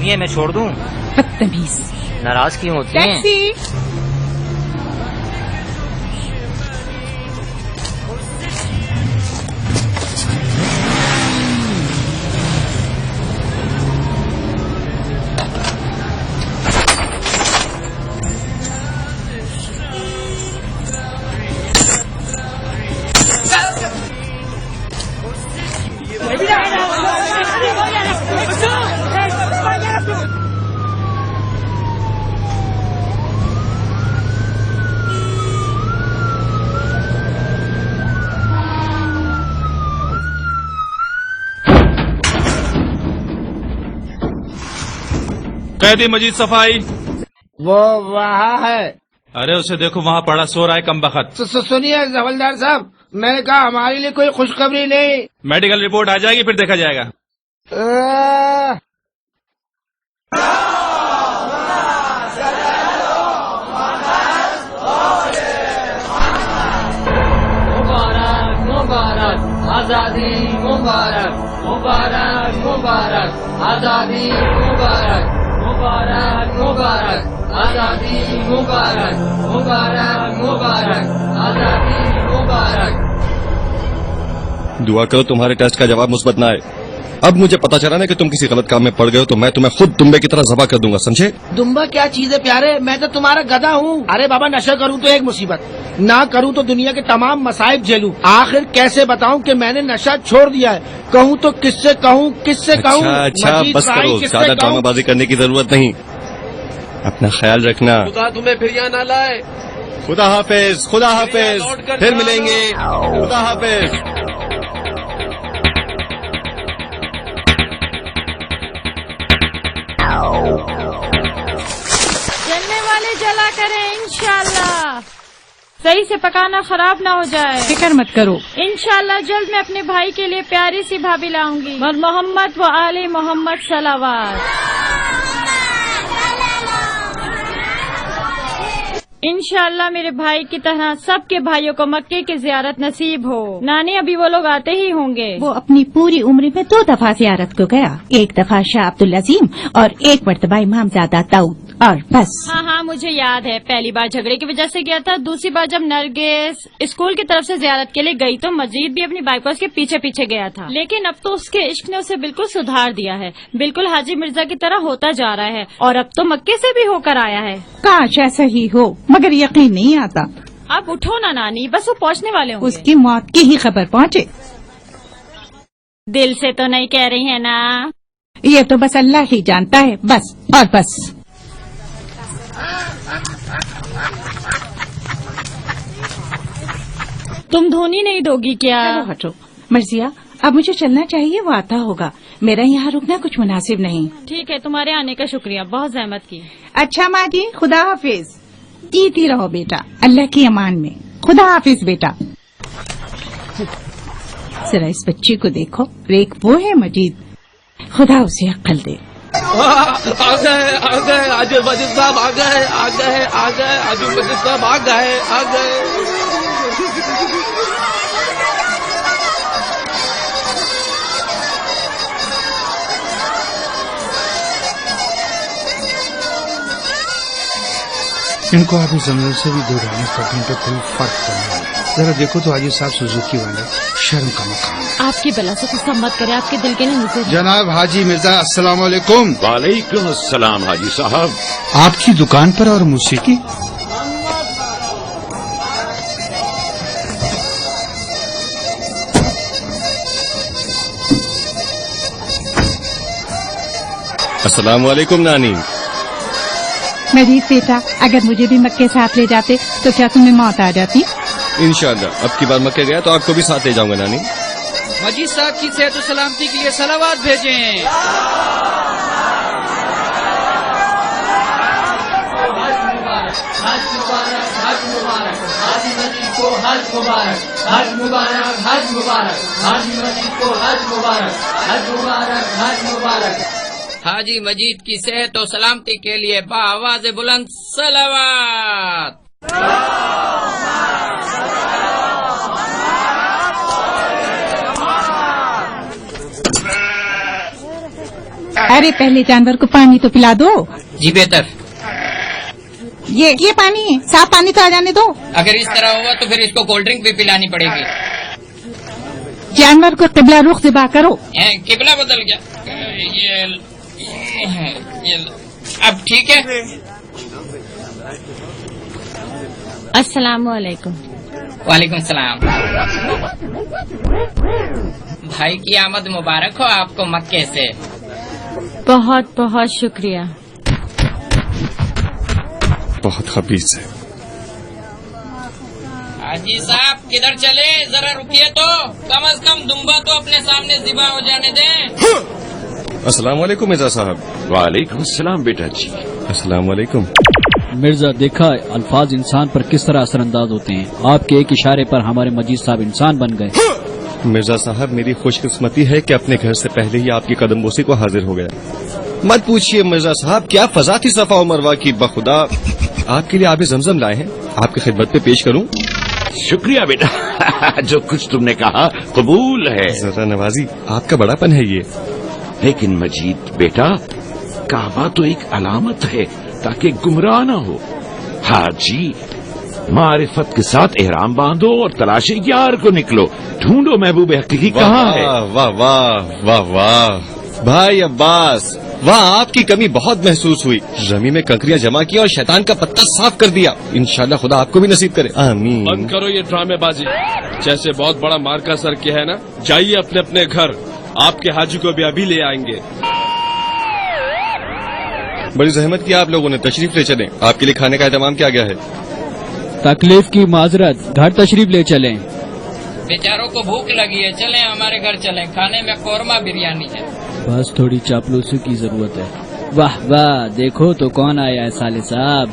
होती हैं, मैं छोड़ दूं? बदतमीज। नाराज क्यों होती हैं? टैक्सी। कैदी मजीद सफाई। वो वहाँ है। अरे उसे देखो वहाँ पड़ा सो रहा है कमबख्त। सुनिए हवलदार साहब, मैंने कहा हमारे लिए कोई खुशखबरी नहीं। मेडिकल रिपोर्ट आ जाएगी फिर देखा जाएगा। मुबारक मुबारक आजादी मुबारक मुबारक मुबारक आजादी मुबारक मुबारक मुबारक आजादी मुबारक मुबारक मुबारक आजादी मुबारक। दुआ करो तुम्हारे टेस्ट का जवाब मुस्बत ना आए। अब मुझे पता चला ना कि तुम किसी गलत काम में पड़ गए हो तो मैं तुम्हें खुद दुम्बे की तरह ज़बा कर दूंगा, समझे? दुम्बा क्या चीज है प्यारे, मैं तो तुम्हारा गधा हूँ। अरे बाबा, नशा करूँ तो एक मुसीबत, ना करूँ तो दुनिया के तमाम मसाइब झेलूं। आखिर कैसे बताऊँ कि मैंने नशा छोड़ दिया है? कहूँ तो किससे कहूँ, किससे कहूँ? अच्छा बस करो, ज्यादा ड्रामाबाजी करने की जरूरत नहीं। अपना ख्याल रखना। खुदा तुम्हें फिर यहाँ ना लाए। खुदा हाफिज, खुदा हाफिज, फिर मिलेंगे। खुदा हाफिज। जलने वाले जला करें इंशाल्लाह। सही से पकाना, खराब ना हो जाए। फिक्र मत करो, इंशाल्लाह जल्द मैं अपने भाई के लिए प्यारी सी भाभी लाऊंगी। और मोहम्मद व आले मोहम्मद सलावत। इंशाल्लाह मेरे भाई की तरह सबके भाइयों को मक्के की ज़ियारत नसीब हो। नानी अभी वो लोग आते ही होंगे। वो अपनी पूरी उम्र में 2 दफा ज़ियारत को गया, एक दफा शाह अब्दुल अजीम और एक मर्तबा इमामजादा दाऊद, और बस। हाँ, मुझे याद है। पहली बार झगड़े की वजह से गया था, दूसरी बार जब नरगिस स्कूल की तरफ से ज़ियारत के लिए गई तो मजीद भी अपनी बाइक पर उसके पीछे पीछे गया था। लेकिन अब तो उसके इश्क ने उसे बिल्कुल सुधार दिया है, बिल्कुल हाजी मिर्जा की तरह होता जा रहा है और अब तो मक्के से भी होकर आया है। काश ऐसा ही हो, मगर यकीन नहीं आता। अब उठो ना नानी, बस वो पहुँचने वाले होंगे। उसकी मौत की ही खबर पहुँचे। दिल से तो नहीं कह रही है ना? ये तो बस अल्लाह ही जानता है, बस और बस। तुम धोनी नहीं दोगी क्या? चलो हटो। मर्जिया, अब मुझे चलना चाहिए, वो आता होगा। मेरा यहाँ रुकना कुछ मुनासिब नहीं। ठीक है, तुम्हारे आने का शुक्रिया, बहुत जहमत की। अच्छा माँ जी, खुदा हाफिज। जीती रहो बेटा, अल्लाह की अमान में। खुदा हाफिज बेटा। जरा इस बच्चे को देखो, एक वो है मजीद, खुदा उसे अक्ल दे। आ गए आजू मजिद साहब, आ गए आजू मजिद साहब, आ गए। इनको आप इस जंगल से भी दूर रहने पर इनको कोई फर्क नहीं है। जरा देखो तो हाजी साहब सुजुकी वाले, शर्म का मकान है। आपकी बला से गुस्सा मत करे, आपके दिल के ना नजर। जनाब हाजी मिर्जा, अस्सलाम वालेकुम। वालेकुम अस्सलाम हाजी साहब। आपकी दुकान पर और मौसीकी? अस्सलाम वालेकुम नानी। मजीद बेटा, अगर मुझे भी मक्के साथ ले जाते तो क्या तुम्हें मौत आ जाती? इंशाअल्लाह अब की बार मक्के गया तो आपको भी साथ ले जाऊंगा नानी। मजीद साहब की सेहत और सलामती के लिए सलावत भेजें। हज मुबारक, हज मुबारक, हाजी मजीद को हज मुबारक, हज मुबारक, हज मुबारक, हाजी मजीद को हज मुबारक, हज मुबारक, हज मुबारक। हाजी मजीद की सेहत और सलामती के लिए बाआवाज़ बुलंद सलावत। अरे पहले जानवर को पानी तो पिला दो। जी बेहतर। ये पानी है, साफ पानी तो आ जाने दो। अगर इस तरह हुआ तो फिर इसको कोल्ड ड्रिंक भी पिलानी पड़ेगी। जानवर को किबला रुख ज़िबा करो। किबला बदल गया। ये अब ठीक है। अस्सलाम वालेकुम। वालेकुम सलाम। भाई की आमद मुबारक हो आपको मक्के से। बहुत बहुत शुक्रिया। बहुत खबीस है। हाजी साहब किधर चले, जरा रुकिए तो, कम से कम दुम्बा तो अपने सामने ज़िबा हो जाने दें। अस्सलाम वालेकुम मिर्जा साहब। वालेकुम सलाम बेटा जी। अस्सलाम वालेकुम। मिर्जा देखा अल्फाज इंसान पर किस तरह असरअंदाज होते हैं। आपके एक इशारे पर हमारे मजीद साहब इंसान बन गए। मिर्जा साहब मेरी खुशकिस्मती है कि अपने घर से पहले ही आपकी कदमबोसी को हाजिर हो गया। मत पूछिए मिर्जा साहब क्या फजा थी सफा और मरवा की। बखुदा आपके लिए आबे जमजम लाए हैं, आपकी खिदमत पे पेश करूं। शुक्रिया बेटा जो कुछ तुमने कहा कबूल है। जरा नवाजी आपका बड़ापन है ये। लेकिन मजीद बेटा काबा तो एक अलामत है ताकि गुमराह न हो। हाजी मारिफत के साथ एहराम बांधो और तलाशे यार को निकलो, ढूंढो महबूब हकीकी कहाँ है। वाह वाह वाह वाह भाई अब्बास, वाह आपकी कमी बहुत महसूस हुई। जमी में कंकरियां जमा की और शैतान का पत्ता साफ कर दिया। इंशाल्लाह खुदा आपको भी नसीब करे, आमीन। बंद करो ये ड्रामेबाजी। जैसे बहुत बड़ा मार्का सर किया है ना, जाइए अपने अपने घर, आपके हाजी को भी अभी ले आएंगे। बड़ी जहमत की आप लोगों ने, तशरीफ ले चलें। आपके लिए खाने का इंतजाम किया गया है। तकलीफ की माजरत, घर तशरीफ ले चलें। बेचारों को भूख लगी है, चलें हमारे घर चलें, खाने में कोरमा बिरयानी है। बस थोड़ी चापलूसी की जरूरत है। वाह वाह देखो तो कौन आया है साले साहब।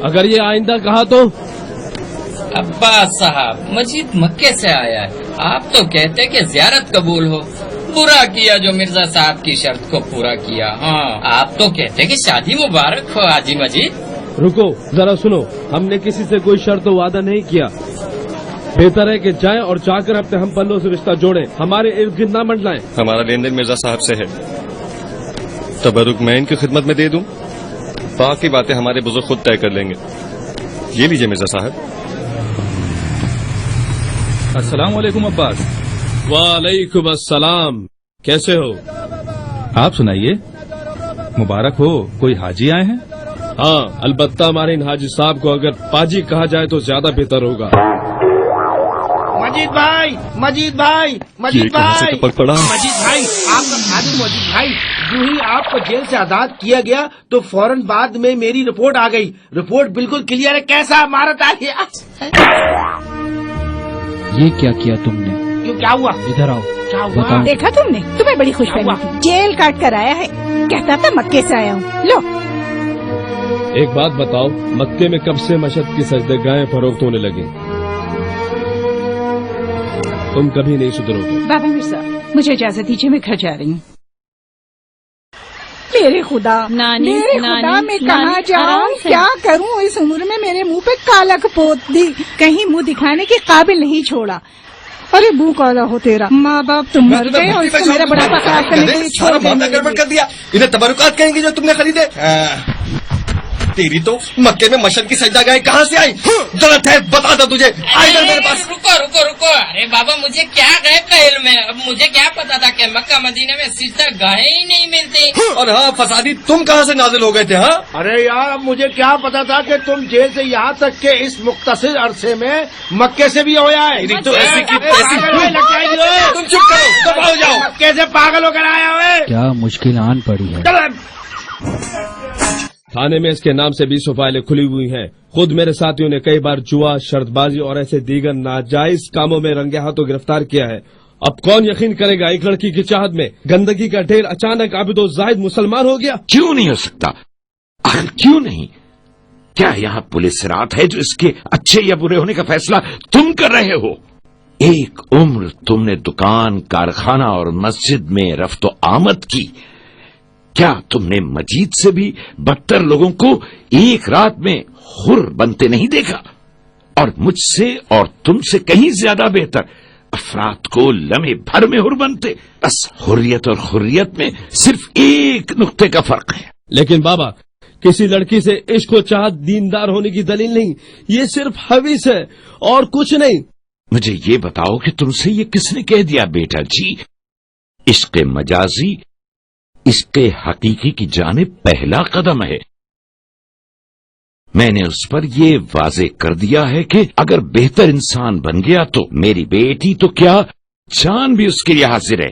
अगर ये आइंदा कहा तो। अब्बास साहब मजीद मक्के से आया है, आप तो कहते कि ज़ियारत कबूल हो। बुरा किया जो मिर्जा साहब की शर्त को पूरा किया। हाँ आप तो कहते कि शादी मुबारक हो हाजी मजीद। रुको जरा सुनो, हमने किसी से कोई शर्त वादा नहीं किया। बेहतर है कि जाएं और जाकर अपने हम पल्लों से रिश्ता जोड़ें, हमारे इर्द गिर्द न मंडलाएं। हमारा लेन देन मिर्जा साहब से है, तबरुक मैं इनकी खिदमत में दे दूं, बाकी बातें हमारे बुजुर्ग खुद तय कर लेंगे। ये लीजिए मिर्जा साहब। अस्सलाम वालेकुम अब्बास। वालेकुम अस्सलाम, कैसे हो? आप सुनाइए, मुबारक हो, कोई हाजी आए हैं? हाँ अलबत्ता हमारे इन हाजी साहब को अगर पाजी कहा जाए तो ज्यादा बेहतर होगा। मजीद भाई, मजीद भाई, मजीद ये कहाँ से भाई, टपक पड़ा? मजीद भाई, आपका खादिम मजीद भाई। यूं ही आपको जेल से आजाद किया गया तो फौरन बाद में मेरी रिपोर्ट आ गई। रिपोर्ट बिल्कुल क्लियर है, कैसा मारत आ गया। ये क्या किया तुमने? क्यों क्या हुआ? इधर आओ। क्या हुआ? बताओ। देखा तुमने, तुम्हें बड़ी खुश हुआ? थी। जेल काट कर आया है, कहता था मक्के से आया हूँ। लो एक बात बताओ, मक्के में कब से मशद की सजदेगाहें फरोख्त होने लगी? तुम कभी नहीं सुधरोगे। बाबा मिर्जा मुझे इजाजत दीजिए, मैं घर जा रही हूँ। मेरे खुदा, नानी, मेरे खुदा, नानी, मैं कहाँ नानी, जाऊँ, आराम से। क्या करूँ? इस उम्र में मेरे मुंह पे कालक पोत दी, कहीं मुंह दिखाने के काबिल नहीं छोड़ा। अरे मुंह काला हो तेरा, माँ बाप तुम मर गए और इसको मेरा बुढ़ापा खराब करने के लिए छोड़ गड़बड़ कर गए। दिया। इन्हें तबरुकात कहेंगे जो तुमने खरीदे। तेरी तो मक्के में मशद की सजदा गाय कहाँ से आई? गलत है, बता दो तुझे। आई इधर मेरे पास। रुको रुको रुको, अरे बाबा मुझे क्या गए पहल में, अब मुझे क्या पता था कि मक्का मदीने में सिजदा गाहें ही नहीं मिलती। और हाँ फसादी, तुम कहाँ से नाजिल हो गए थे? हाँ अरे यार अब मुझे क्या पता था कि तुम जेल से यहाँ तक के इस मुख्तसर अरसे में मक्के से भी हो आए। तो ऐसी की तुम चुप करो, तुम आओ जाओ। मक्के से पागल होकर आया हुए। क्या मुश्किल आन पड़ी है। थाने में इसके नाम से 20 फाइलें खुली हुई हैं। खुद मेरे साथियों ने कई बार जुआ, शर्तबाजी और ऐसे दीगर नाजायज कामों में रंगे हाथों गिरफ्तार किया है। अब कौन यकीन करेगा एक लड़की की चाहत में गंदगी का ढेर अचानक आबिदो जाहिद मुसलमान हो गया। क्यों नहीं हो सकता? आखिर क्यों नहीं? क्या यहाँ पुलिस रात है जो इसके अच्छे या बुरे होने का फैसला तुम कर रहे हो? एक उम्र तुमने दुकान, कारखाना और मस्जिद में रफ्तो आमद की। क्या तुमने मजीद से भी बदतर लोगों को एक रात में हुर बनते नहीं देखा? और मुझसे और तुमसे कहीं ज्यादा बेहतर افراد کو لمحے بھر میں حر بنتے. بس حریت اور حریت میں صرف ایک نقطے کا فرق ہے. لیکن بابا کسی لڑکی سے عشق و چاہت دیندار ہونے کی دلیل نہیں، یہ صرف حویث ہے اور کچھ نہیں. مجھے یہ بتاؤ کہ تم سے یہ کس نے کہہ دیا بیٹا جی؟ عشق مجازی عشق حقیقی کی جانب پہلا قدم ہے. میں نے اس پر یہ واضح کر دیا ہے کہ اگر بہتر انسان بن گیا تو میری بیٹی تو کیا جان بھی اس کے لیے حاضر ہے.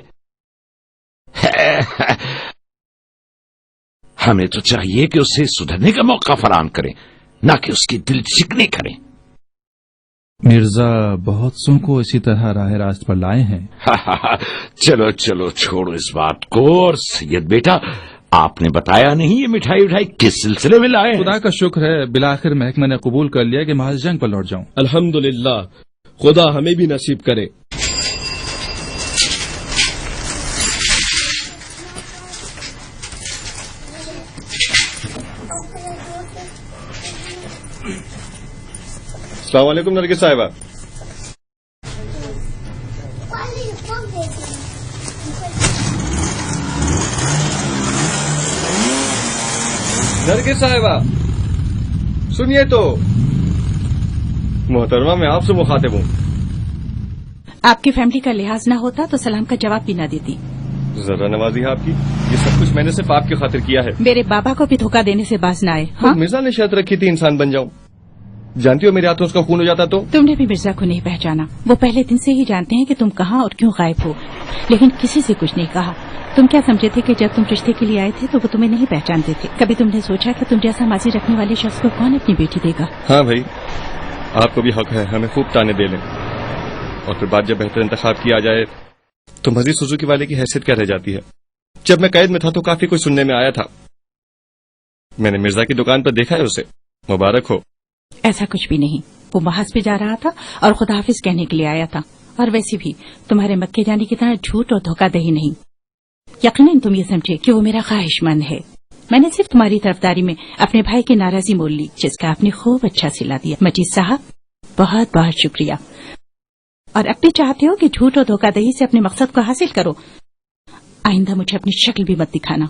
ہمیں تو چاہیے کہ اسے سدھرنے کا موقع فراہم کریں، نہ کہ اس کی دل چکنے کریں. مرزا بہت سو کو اسی طرح راہ راست پر لائے ہیں. چلو چلو چھوڑو اس بات کو. اور سید بیٹا آپ نے بتایا نہیں یہ مٹھائی اٹھائی کس سلسلے میں لائے ہیں؟ خدا کا شکر ہے بالآخر محکمہ نے قبول کر لیا کہ محض جنگ پر لوٹ جاؤں. الحمدللہ، خدا ہمیں بھی نصیب کرے. السلام علیکم نرگس صاحبہ. نرگس صاحبہ سنیے تو. محترمہ میں آپ سے مخاطب ہوں. آپ کی فیملی کا لحاظ نہ ہوتا تو سلام کا جواب بھی نہ دیتی. ذرا نوازی ہے آپ کی. یہ سب کچھ میں نے صرف آپ کی خاطر کیا ہے. میرے بابا کو بھی دھوکہ دینے سے باز نہ آئے. ہاں مرزا نے شرط رکھی تھی انسان بن جاؤں. جانتی ہو میرے ہاتھوں اس کا خون ہو جاتا تو. تم نے بھی مرزا کو نہیں پہچانا. وہ پہلے دن سے ہی جانتے ہیں کہ تم کہاں اور کیوں غائب ہو، لیکن کسی سے کچھ نہیں کہا. تم کیا سمجھے تھے کہ جب تم رشتے کے لیے آئے تھے تو وہ تمہیں نہیں پہچانتے تھے؟ کبھی تم نے سوچا کہ تم جیسا ماضی رکھنے والے شخص کو کون اپنی بیٹی دے گا؟ ہاں بھائی، آپ کو بھی حق ہے ہمیں خوب تانے دے لیں، اور پھر بعد جب بہتر انتخاب کیا جائے تو مزید سوزوکی والے کی حیثیت کیا رہ جاتی ہے. جب میں قید میں تھا تو کافی کچھ سننے میں آیا تھا. میں نے مرزا کی دکان پر دیکھا ہے اسے. مبارک ہو. ایسا کچھ بھی نہیں. وہ محاذ پہ جا رہا تھا اور خدا حافظ کہنے کے لیے آیا تھا. اور ویسے بھی تمہارے مکے جانے کی طرح جھوٹ اور دھوکہ دہی نہیں. یقیناً تم یہ سمجھے کہ وہ میرا خواہش مند ہے. میں نے صرف تمہاری طرفداری میں اپنے بھائی کی ناراضی مول لی، جس کا آپ نے خوب اچھا سلا دیا. مجید صاحب بہت بہت شکریہ. اور اب بھی چاہتے ہو کہ جھوٹ اور دھوکہ دہی سے اپنے مقصد کو حاصل کرو. آئندہ مجھے اپنی شکل بھی مت دکھانا.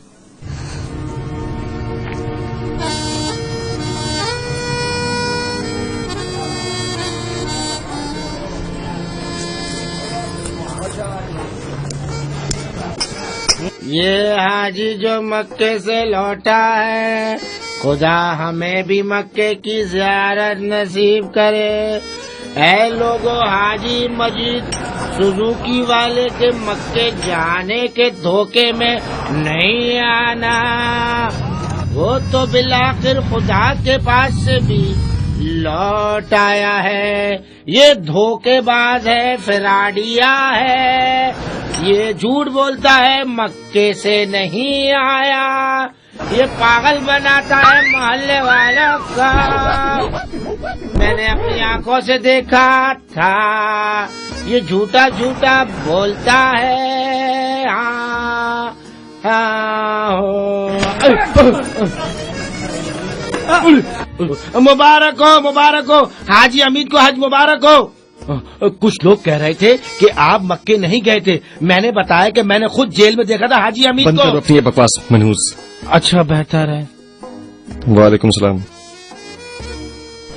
یہ حاجی جو مکے سے لوٹا ہے، خدا ہمیں بھی مکے کی زیارت نصیب کرے. اے لوگو، حاجی مجید سوزوکی والے کے مکے جانے کے دھوکے میں نہیں آنا. وہ تو بالآخر خدا کے پاس سے بھی لوٹ آیا ہے. یہ دھوکے باز ہے، فراڈیا ہے. یہ جھوٹ بولتا ہے مکے سے نہیں آیا. یہ پاگل بناتا ہے محلے والوں کا. میں نے اپنی آنکھوں سے دیکھا تھا. یہ جھوٹا جھوٹا بولتا ہے. ہاں مبارک ہو، مبارک ہو. حاجی حمید کو حج مبارک ہو. کچھ لوگ کہہ رہے تھے کہ آپ مکے نہیں گئے تھے. میں نے بتایا کہ میں نے خود جیل میں دیکھا تھا حاجی حمید بند کو. کرو اپنی بکواس منحوس. اچھا بہتر ہے. وعلیکم السلام.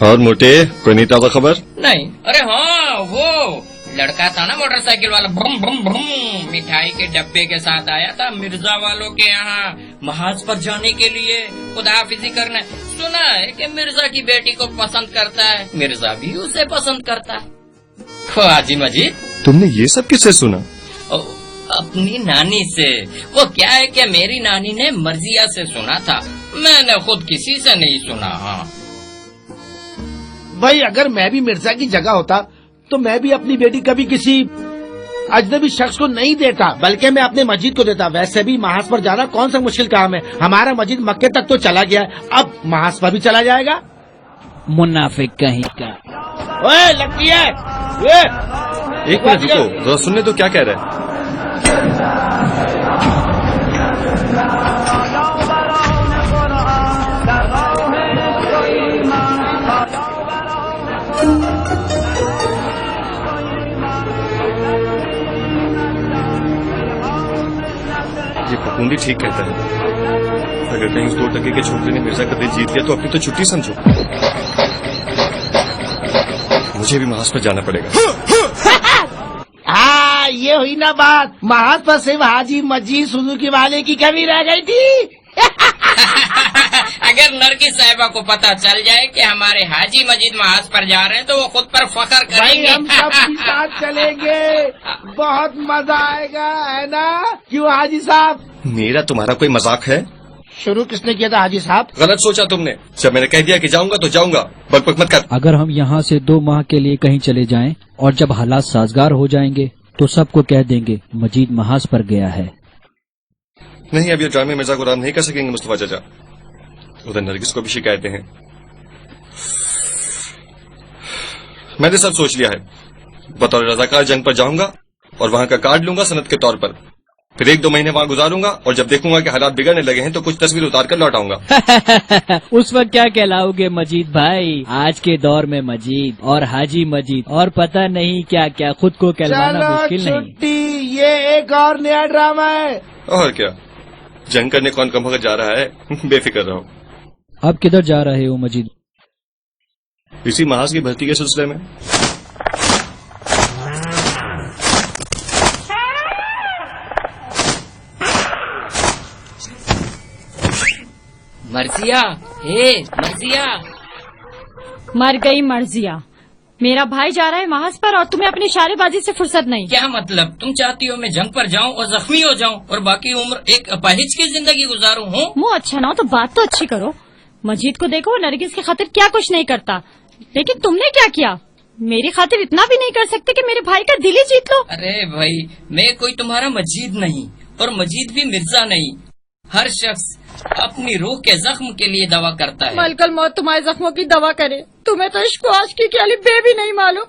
اور موٹے کوئی نہیں تازہ خبر؟ نہیں. ارے ہاں، وہ لڑکا تھا نا موٹر سائیکل والا، برم برم برم مٹھائی کے ڈبے کے ساتھ آیا تھا مرزا والوں کے یہاں محاذ پر جانے کے لیے خدا حافظی کرنا. سنا ہے کہ مرزا کی بیٹی کو پسند کرتا ہے، مرزا بھی اسے پسند کرتا ہے. حاجی مجید، تم نے یہ سب کس سے سنا؟ اپنی نانی سے. وہ کیا ہے کہ میری نانی نے مرضیہ سے سنا تھا، میں نے خود کسی سے نہیں سنا. ہاں بھائی، اگر میں بھی مرزا کی جگہ ہوتا تو میں بھی اپنی بیٹی کبھی کسی اجنبی شخص کو نہیں دیتا، بلکہ میں اپنے مجید کو دیتا. ویسے بھی محاذ پر جانا کون سا مشکل کام ہے. ہمارا مجید مکے تک تو چلا گیا ہے، اب محاذ پر بھی چلا جائے گا. منافق کہیں کا. اوے لگتی ہے. ایک منٹ رکو، ذرا سننے تو کیا کہہ رہے ہیں. फफूंदी ठीक कहता है, अगर कहीं उस 2 टके के छोकरे ने मिर्जा का दिल जीत लिया तो अपनी तो छुट्टी समझो। मुझे भी महाज पर जाना पड़ेगा। हाँ, ये हुई ना बात। महाज पर सिर्फ हाजी मजीद सुजुकी वाले की कमी रह गई थी। अगर नरगिस साहिबा को पता चल जाए कि हमारे हाजी मजीद महाज पर जा रहे हैं तो वो खुद पर फख्र भाई करेंगे। हम सब भी साथ चलेंगे, बहुत मजा आएगा, है ना? क्यों हाजी साहब? मेरा तुम्हारा कोई मजाक है? शुरू किसने किया था हाजी साहब? गलत सोचा तुमने। जब मैंने कह दिया कि जाऊंगा तो जाऊंगा, बकबक मत कर। अगर हम यहाँ से 2 माह के लिए कहीं चले जाएं और जब हालात साजगार हो जाएंगे तो सबको कह देंगे मजीद महाज पर गया है। नहीं, अब ये ड्रामे मिर्जा गुलाम नहीं कर सकेंगे मुस्तफा चाचा। उधर नरगिस को भी शिकायतें हैं। मैंने सब सोच लिया है। बतौर रजाकार जंग पर जाऊंगा और वहां का कार्ड लूंगा सनद के तौर पर। फिर 1-2 महीने वहां गुजारूंगा और जब देखूंगा कि हालात बिगड़ने लगे हैं तो कुछ तस्वीर उतार कर लौट आऊंगा। उस वक्त क्या कहलाओगे मजीद भाई? आज के दौर में मजीद और हाजी मजीद और पता नहीं क्या क्या, खुद को कहलाना चलो मुश्किल नहीं। छुट्टी, ये एक और नया ड्रामा है। और क्या, जंग करने कौन कम वक्त जा रहा है। बेफिक्र रहो। अब किधर जा रहे हो मजीद? इसी महाज की भर्ती के सिलसिले में। मर्जिया, हे मर्जिया। मर गई मर्जिया। मेरा भाई जा रहा है महाज पर और तुम्हें अपनी इशारेबाजी से फुर्सत नहीं। क्या मतलब? तुम चाहती हो मैं जंग पर जाऊं और जख्मी हो जाऊं और बाकी उम्र एक अपाहिज की जिंदगी गुजारूं? हूँ मुंह अच्छा ना हो तो बात तो अच्छी करो। मजीद को देखो, नरगिस की खातिर क्या कुछ नहीं करता, लेकिन तुमने क्या किया? मेरी खातिर इतना भी नहीं कर सकते कि मेरे भाई का दिल ही जीत लो? अरे भाई, मैं कोई तुम्हारा मजीद नहीं और मजीद भी मिर्जा नहीं। हर शख्स अपनी रूह के जख्म के लिए दवा करता है। मलकल मौत तुम्हारे जख्मों की दवा करे। तुम्हें तो इश्क व आशिकी की अली बे भी नहीं मालूम।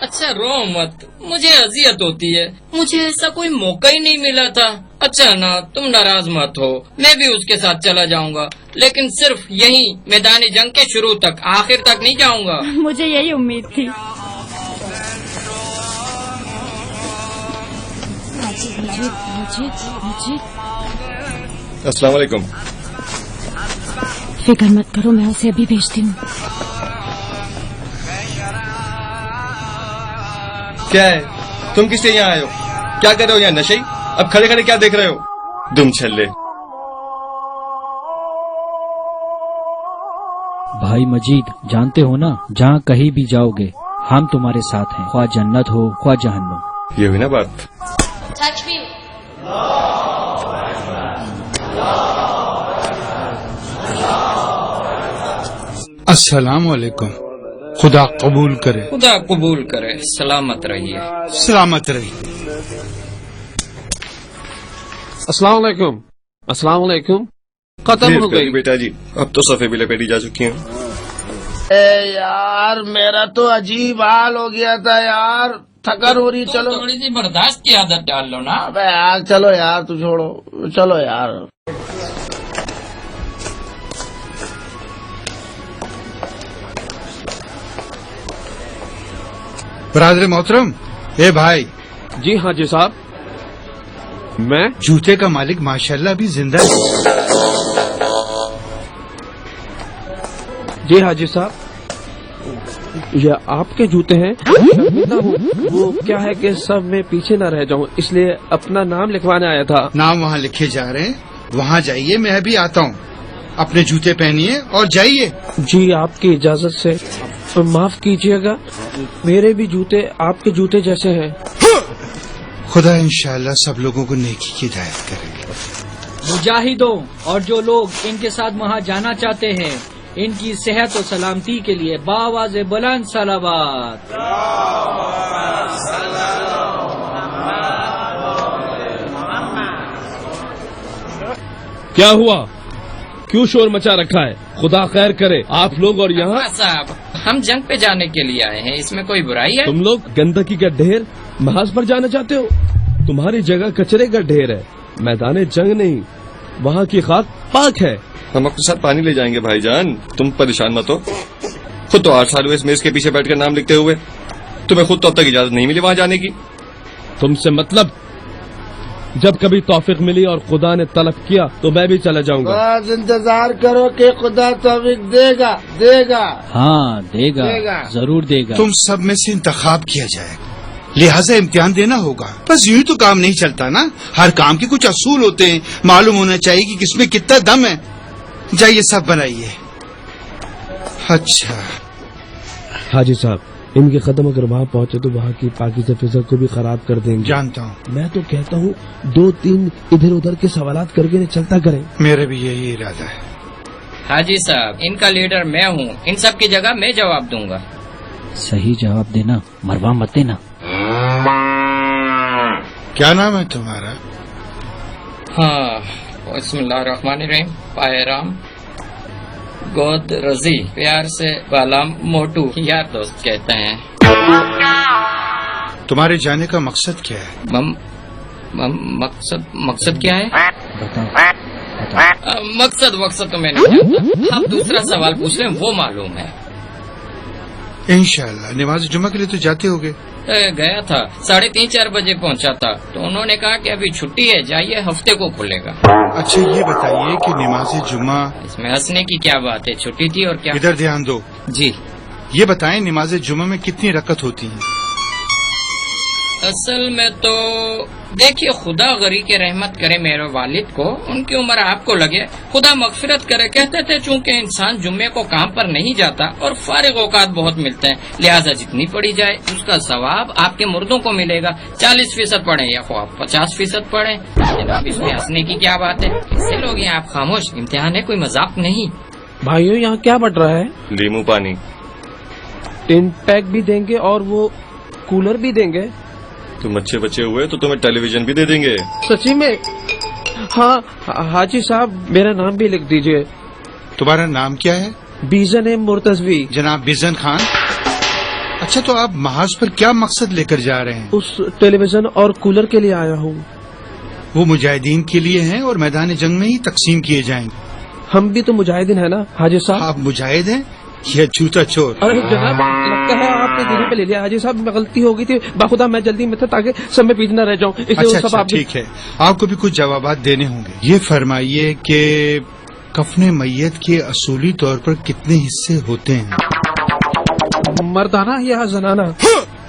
अच्छा रो मत, मुझे अजियत होती है। मुझे ऐसा कोई मौका ही नहीं मिला था। अच्छा ना, तुम नाराज मत हो, मैं भी उसके साथ चला जाऊंगा, लेकिन सिर्फ यहीं मैदान जंग के शुरू तक, आखिर तक नहीं जाऊंगा। मुझे यही उम्मीद थी। अस्सलाम वालेकुम। फिक्र मत करो, मैं उसे अभी भेजती हूँ। क्या है, तुम किस लिए यहाँ आए हो? क्या कर रहे हो यहाँ नशे? अब खड़े खड़े क्या देख रहे हो? दुम छल्ले। भाई मजीद, जानते हो ना, जहाँ कहीं भी जाओगे हम तुम्हारे साथ हैं, ख्वाह जन्नत हो ख्वाह जहन्नुम। ये हुई ना बात। अस्सलाम वालेकुम। खुदा कबूल करे। खुदा कबूल करे। सलामत रहिए। सलामत रही। अस्सलाम वालेकुम। अस्सलाम वालेकुम। खत्म हो गई बेटा जी, अब तो सफे भी लपेटी जा चुकी हैं। ए यार, मेरा तो अजीब हाल हो गया था यार। थकन हो रही। चलो थोड़ी सी बर्दाश्त की आदत डाल लो ना। अबे यार चलो यार, तू छोड़ो, चलो यार। बरादर मोहतरम, ए भाई, जी हाजी साहब। मैं जूते का मालिक माशाल्लाह भी जिंदा है। जी हाजी साहब, ये आपके जूते हैं? वो क्या है कि सब मैं पीछे न रह जाऊं, इसलिए अपना नाम लिखवाने आया था। नाम वहाँ लिखे जा रहे हैं, वहाँ जाइए, मैं अभी आता हूँ। अपने जूते पहनिए और जाइए। जी आपकी इजाजत से। तो माफ कीजिएगा, मेरे भी जूते आपके जूते जैसे हैं। खुदा इंशाअल्लाह सब लोगों को नेकी की हिदायत करेंगे। मुजाहिदों और जो लोग इनके साथ वहाँ जाना चाहते हैं, इनकी सेहत और सलामती के लिए बावाज़े बुलंद सलावत। क्या हुआ? क्यों शोर मचा रखा है? खुदा खैर करे आप लोग। और यहाँ साहब, हम जंग पे जाने के लिए आए हैं, इसमें कोई बुराई है? तुम लोग गंदगी का ढेर महाज पर जाना चाहते हो? तुम्हारी जगह कचरे का ढेर है, मैदान जंग नहीं। वहाँ की खाक पाक है। हम अपने साथ पानी ले जाएंगे भाईजान, तुम परेशान मत हो। खुद तो 8 साल हुए इस मेज के पीछे बैठकर नाम लिखते हुए। तुम्हें खुद तो अब तक इजाजत नहीं मिली वहाँ जाने की। तुमसे मतलब जब कभी तौफीक मिली और खुदा ने तलब किया तो मैं भी चला जाऊंगा। बस इंतजार करो कि खुदा तौफीक देगा देगा। हाँ देगा, देगा। जरूर देगा। तुम सब में से इंतखाब किया जाएगा, लिहाजा इम्तिहान देना होगा। बस यूं ही तो काम नहीं चलता ना, हर काम के कुछ असूल होते हैं, मालूम होना चाहिए कि किसमें कितना दम है। जाइए सब बनाइए। अच्छा हाजी साहब, इनके कदम अगर वहाँ पहुँचे तो वहाँ की पाकीज़ा फिजा को भी खराब कर देंगे। जानता हूँ, मैं तो कहता हूँ 2-3 इधर उधर के सवालात करके इन्हें चलता करें। मेरा भी यही इरादा है। हाजी साहब, इनका लीडर मैं हूँ, इन सब की जगह मैं जवाब दूंगा। सही जवाब देना, मरवा मत देना। क्या नाम है तुम्हारा? हाँ, बिस्मिल्लाहिर्रहमानिर्रहीम। पायराम गोद रजी, प्यार से बालाम मोटू, यार दोस्त कहते हैं। तुम्हारे जाने का मकसद क्या है? मकसद क्या है? बताओ। मकसद तो मैं नहीं जानता। आप दूसरा सवाल पूछ लें, वो मालूम है। इंशाअल्लाह। नमाज जुमा के लिए तो जाते होगे? गया था, 3:30-4 बजे पहुंचा था, तो उन्होंने कहा कि अभी छुट्टी है, जाइए, हफ्ते को खुलेगा। अच्छा ये बताइए कि नमाज जुमा, इसमें हंसने की क्या बात है, छुट्टी थी और क्या। इधर ध्यान दो जी। ये बताएं नमाज जुमा में कितनी रकत होती है? असल में तो देखिए, खुदा गरी के रहमत करे मेरे वालिद को, उनकी उम्र आपको लगे, खुदा मगफिरत करे। कहते थे चूंकि इंसान जुम्मे को काम पर नहीं जाता और फारिग औकात बहुत मिलते हैं, लिहाजा जितनी पढ़ी जाए उसका सवाब आपके मुर्दों को मिलेगा। 40% पढ़े या 50% पढ़े। जनाब, इसमें हंसने की क्या बात है? इससे लोग यहाँ आप खामोश, इम्तिहान है, कोई मजाक नहीं। भाइयों, यहाँ क्या बढ़ रहा है? लीमू पानी। टिन पैक भी देंगे और वो कूलर भी देंगे। तुम अच्छे बच्चे हुए तो तुम्हें टेलीविजन भी दे देंगे। सच्ची में? हाँ हाजी साहब, मेरा नाम भी लिख दीजिए। तुम्हारा नाम क्या है? बीजन है मुर्तजवी। जनाब बिजन खान। अच्छा तो आप महाज पर क्या मकसद लेकर जा रहे हैं? उस टेलीविजन और कूलर के लिए आया हूँ। वो मुजाहिदीन के लिए हैं और मैदान जंग में ही तकसीम किए जाएंगे। हम भी तो मुजाहिदीन है ना हाजी साहब? आप मुजाहिद हैं या झूठा चोर? अरे जनाब, लगता है आपने धीरे पे ले लिया। हाजी साहब, मैं गलती हो गई थी, बाखुदा मैं जल्दी में था ताकि सब में पीछे न रह जाऊं, इसलिए वो सब अच्छा आप ठीक है, आपको भी कुछ जवाबात देने होंगे। ये फरमाइए कि कफने मैयत के असूली तौर पर कितने हिस्से होते हैं? मर्दाना या जनाना?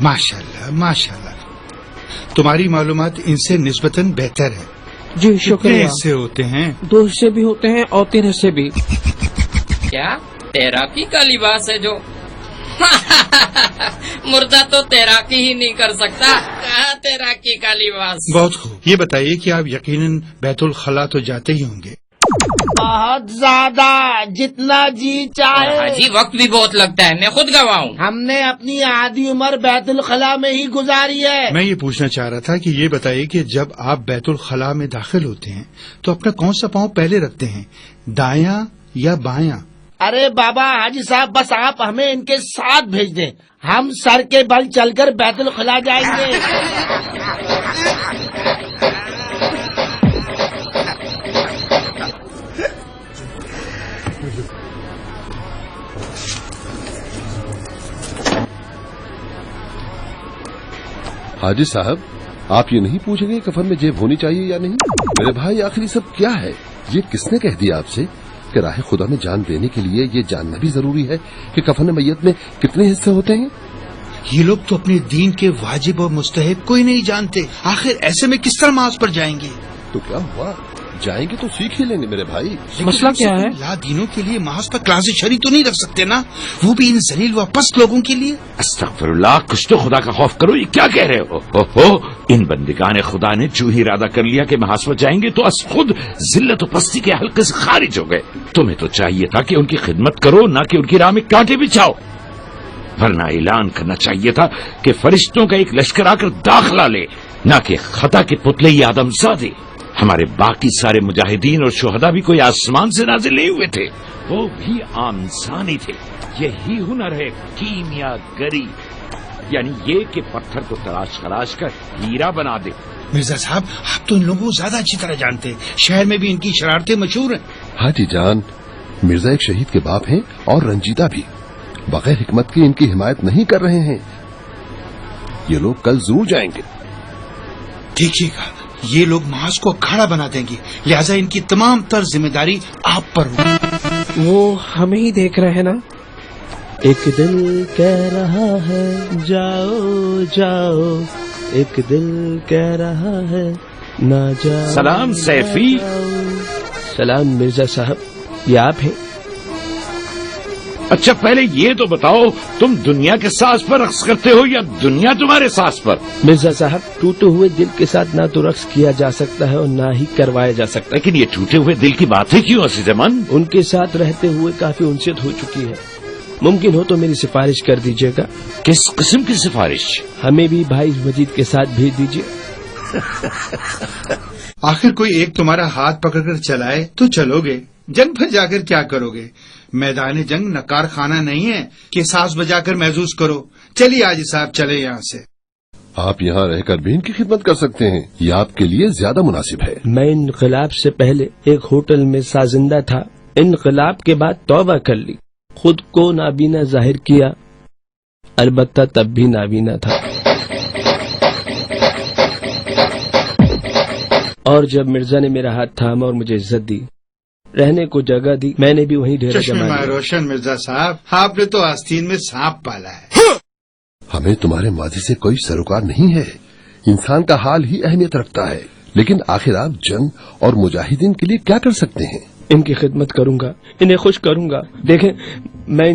माशाल्लाह माशाल्लाह, तुम्हारी मालूमात इनसे निस्बतन बेहतर है। जी कितने शुक्रिया। हिस्से होते हैं? 2 हिस्से भी होते हैं और 3 हिस्से भी। क्या तैराकी का लिबास है जो? मुर्दा तो तैराकी ही नहीं कर सकता, कहाँ तैराकी का लिबास। बहुत खूब। ये बताइए कि आप यकीनन बैतुल खला तो जाते ही होंगे? बहुत ज्यादा, जितना जी चाहे। हाजी, वक्त भी बहुत लगता है, मैं खुद गवाह हूँ। हमने अपनी आधी उम्र बैतुल खला में ही गुजारी है। मैं ये पूछना चाह रहा था कि ये बताइए कि जब आप बैतुल खला में दाखिल होते हैं तो अपना कौन सा पाँव पहले रखते हैं, दायां या बायां? अरे बाबा हाजी साहब, बस आप हमें इनके साथ भेज दें, हम सर के बल चलकर बैतुल खला जाएंगे। हाजी साहब, आप ये नहीं पूछेंगे कफन में जेब होनी चाहिए या नहीं? मेरे भाई, आखिर सब क्या है? ये किसने कह दिया आपसे कि राह खुदा में जान देने के लिए ये जानना भी जरूरी है कि कफन मैयत में कितने हिस्से होते हैं? ये लोग तो अपने दीन के वाजिब और मुस्तहब कोई नहीं जानते। आखिर ऐसे में किस तरह माज पर जाएंगे? तो क्या हुआ, जाएंगे तो सीख ही लेंगे मेरे भाई। मसला क्या है? ला दीनों के लिए महाज पर क्लास शरी तो नहीं रख सकते ना, वो भी इन जलील व पस्त लोगों के लिए। अस्तगफिरुल्लाह, कुछ तो खुदा का खौफ करो, ये क्या कह रहे हो? ओहो, इन बंदिगान खुदा ने जो ही इरादा कर लिया कि महाज पर जाएंगे तो अस खुद जिल्लत व पस्ती के हल्के से खारिज हो गए। तुम्हें तो चाहिए था कि उनकी खिदमत करो, ना कि उनकी राह में कांटे बिछाओ। वरना ऐलान करना चाहिए था कि फरिश्तों का एक लश्कर आकर दाखिला ले, ना कि खता के पुतले ही आदमजादे। हमारे बाकी सारे मुजाहिदीन और शुहदा भी कोई आसमान से नाजिल नहीं हुए थे, वो भी आम इंसानी थे। यही हुनर है कीमियागरी, यानी ये कि पत्थर को तराश कर हीरा बना दे। मिर्जा साहब, आप तो इन लोगों को ज्यादा अच्छी तरह जानते हैं, शहर में भी इनकी शरारतें मशहूर हैं। हाजी जान, मिर्जा एक शहीद के बाप हैं और रंजीदा भी। बगैर हिकमत के इनकी हिमायत नहीं कर रहे हैं। ये लोग कल जरूर जाएंगे। देखिएगा ये लोग महाज को अखाड़ा बना देंगे, लिहाजा इनकी तमाम तर जिम्मेदारी आप पर होगी। वो हमें ही देख रहे हैं ना। एक दिल कह रहा है जाओ जाओ, एक दिल कह रहा है ना जाओ। सलाम सैफी। सलाम मिर्जा साहब, ये आप हैं? अच्छा पहले ये तो बताओ, तुम दुनिया के सास पर रक्स करते हो या दुनिया तुम्हारे सास पर? मिर्जा साहब, टूटे हुए दिल के साथ ना तो रक्स किया जा सकता है और ना ही करवाया जा सकता है। लेकिन ये टूटे हुए दिल की बातें क्यों अजीज़-ए-मन? उनके साथ रहते हुए काफी उनसियत हो चुकी है। मुमकिन हो तो मेरी सिफारिश कर दीजिएगा। किस किस्म की सिफारिश? हमें भी भाई मजीद के साथ भेज दीजिए। आखिर कोई एक तुम्हारा हाथ पकड़कर चलाए तो चलोगे, जंग पर जाकर क्या करोगे? मैदान जंग नकार खाना नहीं है कि सांस बजाकर महसूस करो। चलिए आज साहब चले यहाँ से। आप यहाँ रहकर भी इनकी खिदमत कर सकते हैं, ये आपके लिए ज्यादा मुनासिब है। मैं इनकलाब से पहले एक होटल में साजिंदा था, इनकलाब के बाद तौबा कर ली, खुद को नाबीना जाहिर किया, अलबत्ता तब भी नाबीना था। और जब मिर्जा ने मेरा हाथ थामा और मुझे इज्जत दी, रहने को जगह दी, मैंने भी वहीं डेरा जमा लिया। रोशन मिर्जा साहब, आपने तो आस्तीन में सांप पाला है। हमें तुम्हारे माजी से कोई सरोकार नहीं है, इंसान का हाल ही अहमियत रखता है। लेकिन आखिर आप जंग और मुजाहिदीन के लिए क्या कर सकते हैं? इनकी खिदमत करूंगा, इन्हें खुश करूंगा। देखें, मैं